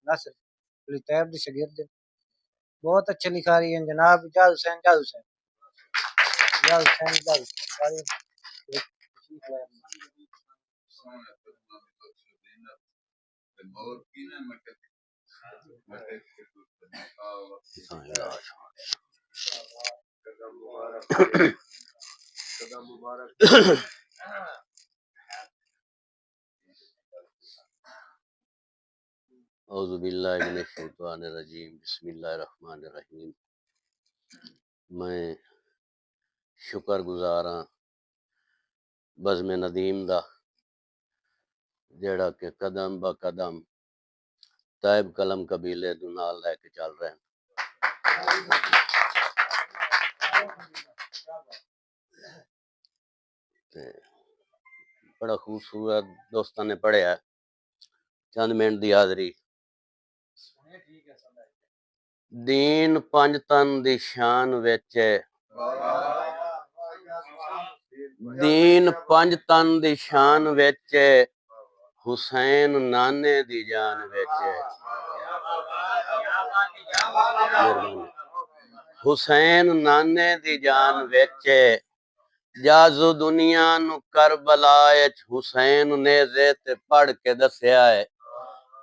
नासिर अली तैयब दी शागिर्द है। बहुत अच्छे लिखा रही हैं जनाब। इजाज हुसैन इजाज हुसैन इजाज हुसैन इजाज हुसैन औज़ु बिल्लाहि मिनश शैतानिर रजीम बिस्मिल्लाहिर रहमानिर रहीम। मैं शुक्रगुजार हाँ बज़्म नदीम दा जेड़ा कि कदम ब कदम तैब कलम कबीले दू नाल लैके चल रहे हैं। ते बड़ा खूबसूरत दोस्तां ने पढ़िया चंद मिनट दी हाज़री। दीन पंज तन दी शान विच दीन पंज तन दी शान विच हुसैन नाने दी जान विच हुसैन नाने दी जान विच जाजू दुनिया नु करबला विच हुसैन ने ते पढ़ के दस्या है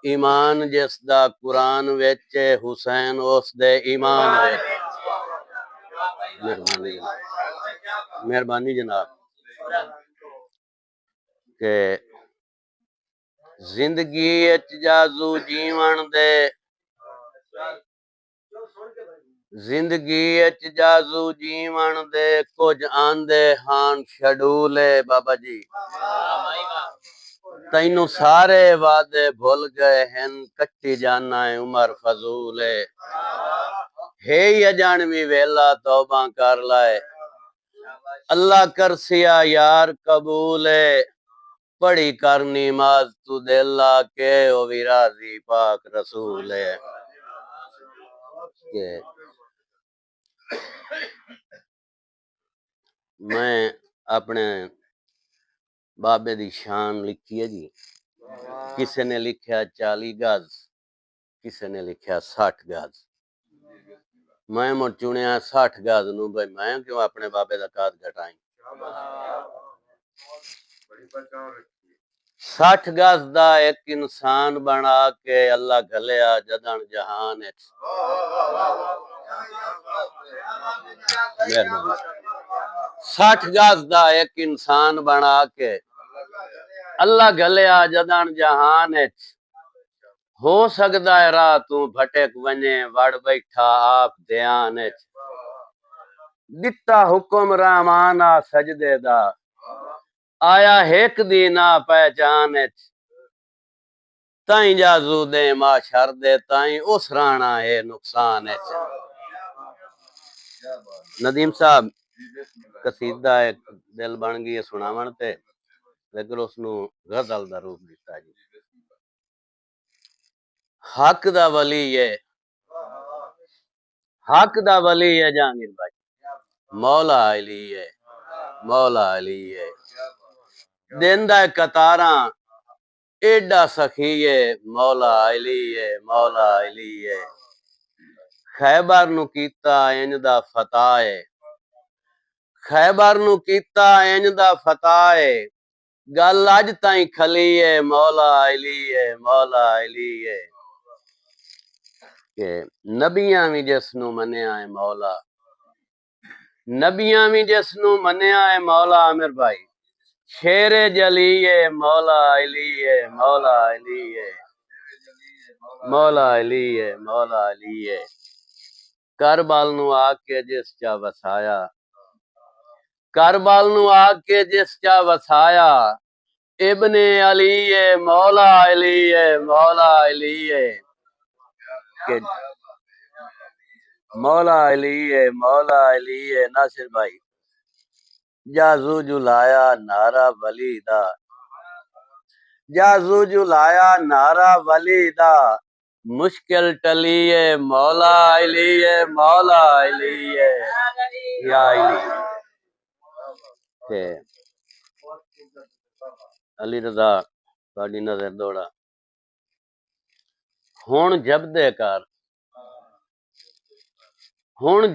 ईमान जिस दा कुरान विच हुसैन उस दे ईमान विच। मेहरबानी जनाब के जिंदगी विच जाजू जीवन दे जिंदगी विच जाजू जीवन दे कुछ आंदे हान शेड्यूल बाबा जी तैनू सारे वादे भुल गए हैं कट्टी जाना है उमर फजूल है अजानवी वेला तौबा कर लाए अल्लाह कर सिया यार कबूल है पढ़ी करनी माज तू दिला के ओ विराजी पाक रसूल है के मैं अपने बाबे दी शान लिखी है जी। किसी ने लिखा 40 गज किसी ने लिखा 60 गज मैं मुड़ चुनिया 60 गज नू भाई मैं क्यों अपने बाबे दा काद घटाई। 60 गज दा एक इंसान बना के अल्लाह घलिया जदन जहान 60 गज दा एक इंसान बना के अल्लाह घलिया जदन जहान हो सकदा है राह तू भटक वने वड़ बैठा आप ध्यान दिता हुक्म रहमाना सजदे दा आया हेक दी ना पहचान ताई जाजू दे माशर दे ताई उस राणा है नुकसान नदीम साहब कसीदा एक दिल बन गई सुनावन ते लेकिन उसनु गजल दा रूप दिता जी। हक दा वली है हक दा वली है जहांगीर भाई मौला अली है देंदा कतारा एडा सखी है मौला अली है खैबर नु कीता इंज दा फता है खैबर नु कीता इंज दा फता है गल अज ताई खली है मौला अली है के नबियां भी जिसनु मन्या है मौला नबियां भी जिसनु मन्या है मौला आमिर भाई शेरे जलीए मौला अली है मौला अली है करबल नु आके जिस चा वसाया करबल नु आके जिस चा वसाया इब्ने अली है मौला अली है के मौला अली है नासिर भाई जाजू जुलाया नारा वली दा जाजू जुलाया नारा वली दा मुश्किल टली है मौला अली है या अली के अली रजा साडी नजर दौड़ा हुण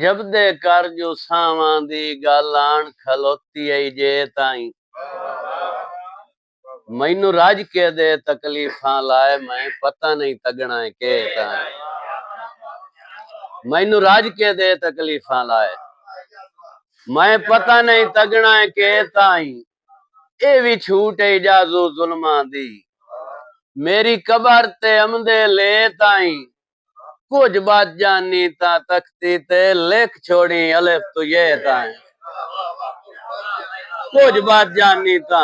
जबदे कर जो सावां दी गल आण खलोती आई जे ताईं मैनू राज के दे तकलीफां लाए मैं पता नहीं तगना है के ताईं मैनू राज के दे तकलीफां लाए मैं पता नहीं तगना है के ताईं ए भी छूट है इजाजू जुल्मा दी मेरी कबर ते अमदे ले ताईं कुछ बात जानी ता तख्ती ते लिख छोड़ी अलिफ तो ये ताईं कुछ बात जानी ता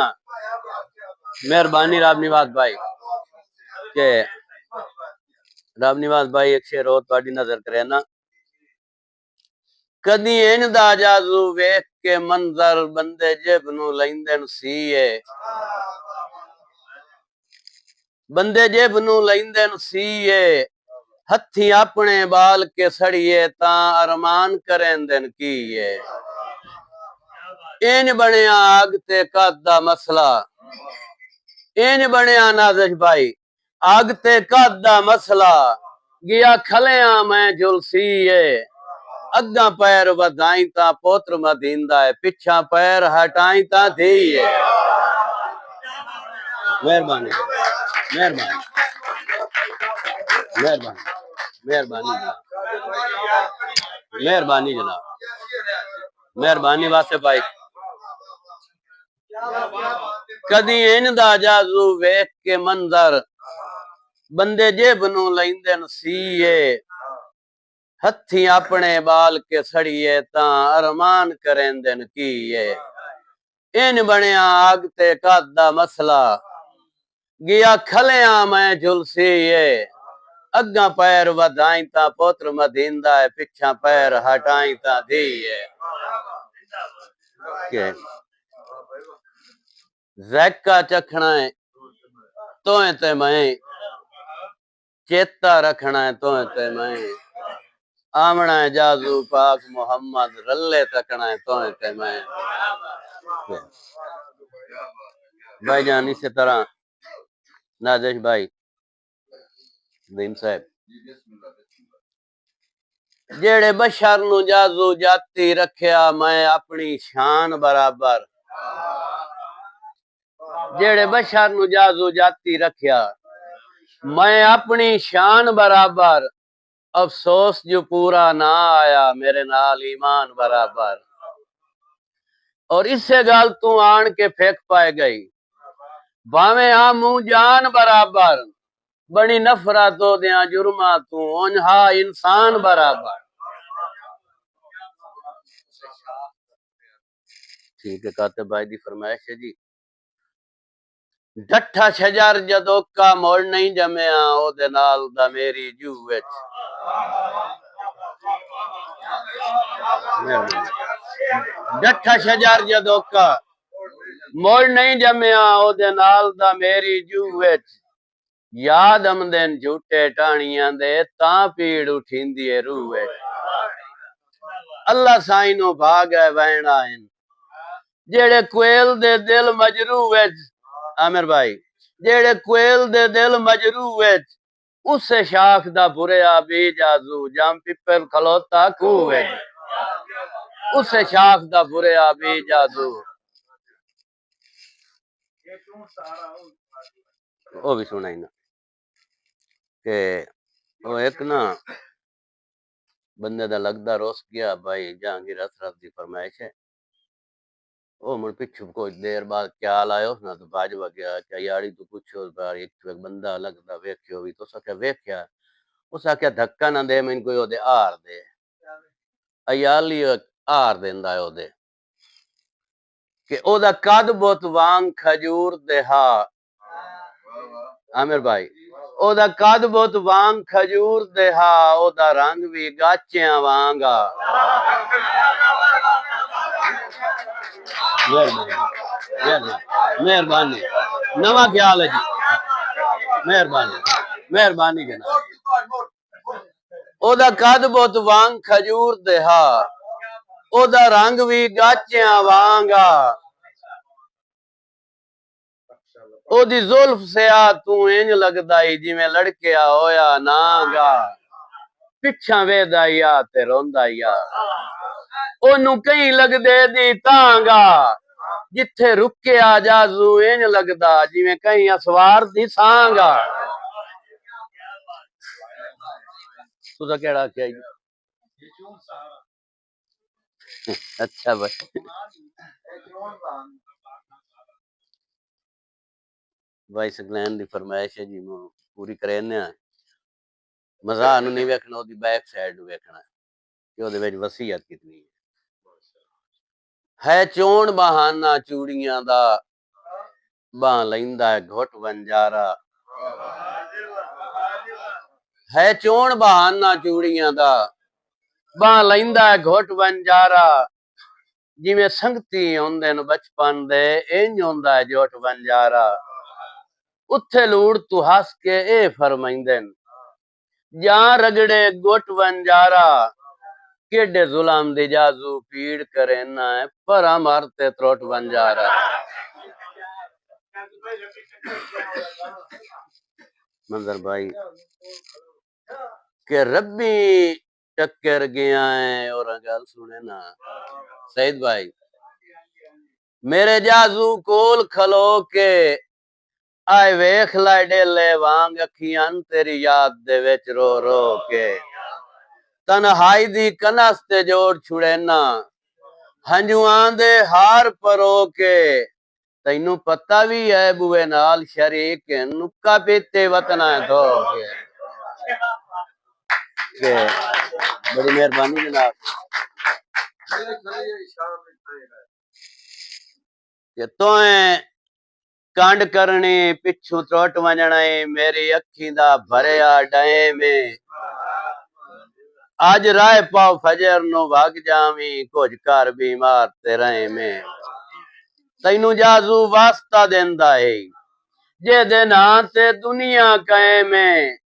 मेहरबानी राब निवास भाई के राब निवास भाई एक शेर हो ਤੁਹਾਡੀ नजर करे ना कदी इंदा जाजू वेख के मंजर बंदे जेब नू लैंदे सीए बंदे जेब नू लैंदे सीए हथी अपने बाल के सड़िए ता अरमान करेंदन कीए इंज बनया आग ते कद दा मसला इंज बनया नाज़िश भाई आग ते कद दा मसला गया खलिया मैं जुलसीए अग्गा पैर वधाई ता पोत्र मदींदा है पिछा पैर हटाई ता धीए मेहरबानी मेहरबानी मेहरबानी मेहरबानी मेहरबानी जनाब मेहरबानी वास्ते भाई कदी इंदा जाजू वेख के मंजर बंदे जेब नू लैंदे सीए हथी अपने बाल के सड़िए ता अरमान करेंदन कीए इन बनया आग ते कद दा मसला गया खलिया मैं झुलसीए अग्गा पैर वधाई ता पोत्र मदींदा है पिछा पैर हटाई ता धीए के जैका चखना है तोए ते मैं चेता रखना है तोए ते मैं आमना है जाजू पाक मोहम्मद रल्ले तकना है तोए ते मैं भाईजान इसी तरह नाज़िश भाई दीन साहब जेड़े बशर नू जाजू जाती रखया मैं अपनी शान बराबर जेड़े बशर नू जाजू जाती रखया मैं अपनी शान बराबर अफसोस जो पूरा ना आया मेरे नाल ईमान बराबर और इससे गाल तू आन के फेंक पाए गई भावे आ मुंह जान बराबर बड़ी नफरत हो दिया जुर्मा तू ओंझा इंसान बराबर ठीक है काते भाई दी फरमाइश है जी डठा शजर जदों का मोड़ नहीं जमया ओदे नाल दा मेरी जू विच डठा शजर जदों का मोड़ नहीं जमया ओदे नाल दा मेरी जू विच याद आमदन झूठे टाणियां दे तां पीड़ उठींदी है रूह विच अल्लाह साईं नो भाग है वहना इन जेड़े कोयल दे दिल मजरू विच आमिर भाई जेड़े कोयल दे दिल मजरू विच उस शाख दा बुरिया भी जाजू जाम पिपल खलोता खूह विच उस शाख दा बुरिया भी जाजू ओ भी सुनाई ना के वो एक ना बंदे दा लगदा रोस गया भाई जहांगीर हसरत दी फरमाइश है ओ मुड़ पिछू कुछ देर बाद ख्याल आयो ना तो बाजवा गया क्या यारी तू पूछो बार एक बंदा लगदा वेख्यो भी तो सके वेख्या उस आख्या धक्का ना दे मैनू कोई ओदे हार दे अयाली हार देंदा है ओदे कि ओदा कद बहुत वांग खजूर दे हा आमिर भाई ओदा कद बहुत वांग खजूर दे हा ओदा रंग भी गाचियां वांगा मेहरबानी नवा ख्याल है जी मेहरबानी मेहरबानी जनाब ओदा कद बहुत वांग खजूर दे हा ओदा रंग भी गाचियां वांगा ओदी जुल्फ से आ तू इंज लगदा ही जिवें लड़किया होया नागा पिछा वेदा या ते रोंदा या ओनू कहीं लगदे दी तांगा जिथे रुके आ जाजू इंज लगदा जिवें कहीं असवार दी सांगा तुझा केड़ा क्या अच्छा भाई भाई सकलैन दी फरमाइश है जी पूरी करेने मज़ाक नूं नहीं वेखना ओदी बैक साइड नूं वेखना कि ओदे विच वसीयत कितनी है चोण बहाना चूड़ियां दा बां लैंदा है घुट वंजारा है चोण बहाना चूड़ियां दा बां लैंदा है घुट वंजारा जिवें संगती हुंदे न बचपन दे इंज हुंदा है जोट वंजारा उत्थे लूड़ तू हस के ए फरमाइंदे न जां रगड़े गुट वंजारा केडे जुलाम दी जाजू पीड़ करे ना है पर मारते त्रोट वंजारा मंजर भाई के रब्बी टक्कर गया है और गल सुने ना सईद भाई मेरे जाजू कोल खलो के आए वेख लाई डेले वांग अखियां तेरी याद दे विच रो रो के तन्हाई दी कनस ते जोड़ छुड़े ना हंजुआं दे हार परो के तैनू पता भी है बुए नाल शरीक नुक्का पीते वतना धो के बड़ी मेहरबानी जनाब कि तोए कांड करनी पिछू त्रोट वजना मेरी अखी दा भरिया डे में आज राय पाओ फजर नु भाग जावी कुछ घर बीमार ते रहे में तैनू जाजू वास्ता देंदा है जे दे ना ते दुनिया कहे में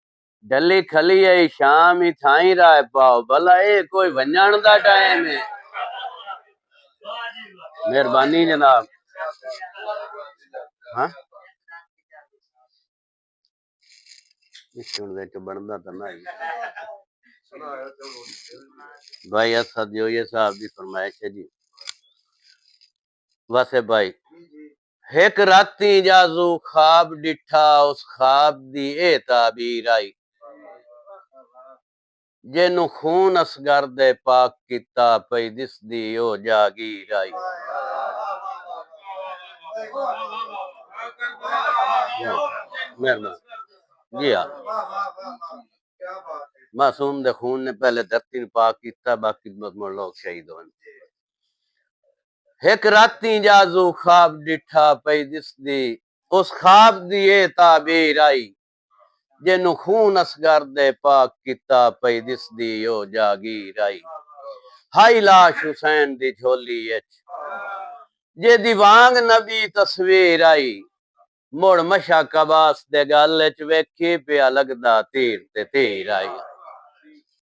डली खली है शाम ही थाई राय पाओ भला ए कोई वंजण दा टाइम है मेहरबानी जनाब हाँ बनता तो ना भाई असद जो ये साहब की फरमाइश है जी वैसे भाई एक राती जाजू ख्वाब डिठा उस ख्वाब दी ए ताबीर आई जेनू खून असगर दे पाक किता पई दिसदी ओ जागीर आई जी हाँ मासूम दे खून ने पहले धरती पाक किता बाकी लोग शहीद होने एक राती जाजू ख्वाब डिठा पई दिसदी उस ख्वाब दी ए ताबीर आई जेनू खून असगर दे पाक किता पई दिसदी ओ जागीर आई हाई लाश हुसैन दी झोली विच जेदी वांग नबी तस्वीर आई मुड़ मशा कबास दे गल च वेखी पिया लगदा तीर ते तीर आई